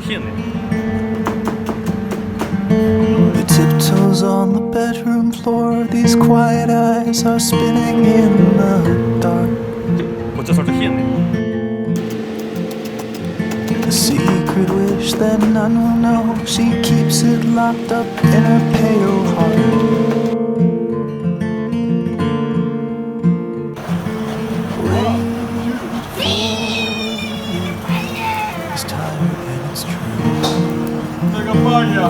희한해. The tiptoes on the bedroom floor. These quiet eyes are spinning in the dark. 어째 살짝 희한해. A secret wish that none will know. She keeps it locked up in her pale heart. It's tired and it's true. 내가 빵이야.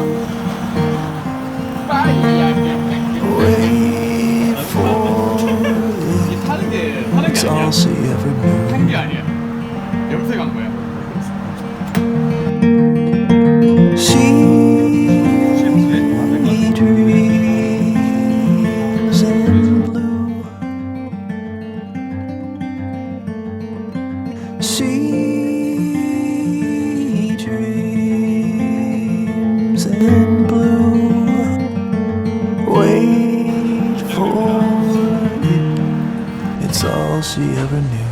Wait for it. 타는 게 It's all 아니야. she ever knew. 탄 게 아니야. 염색한 거야. She dreams in blue. She dreams in blue. Wait for it. It's all she ever knew.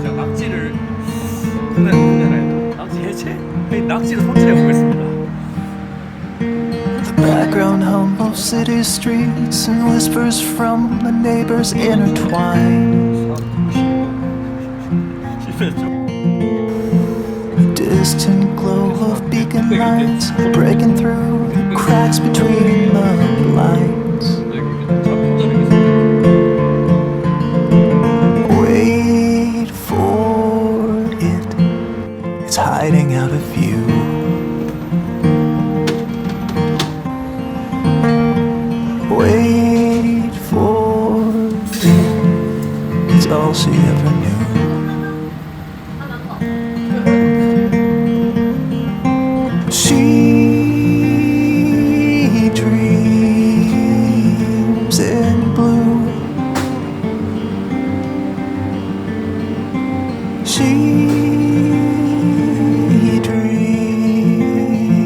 제가 낙지를 낙지 해체? 낙지를 손질해 보겠습니다. The background hum of city streets and whispers from the neighbors intertwine. 실패했죠. The distant glow of beacon lights breaking through the cracks between the blinds. Wait for it. It's hiding out of view. Wait for it. It's all she ever knew.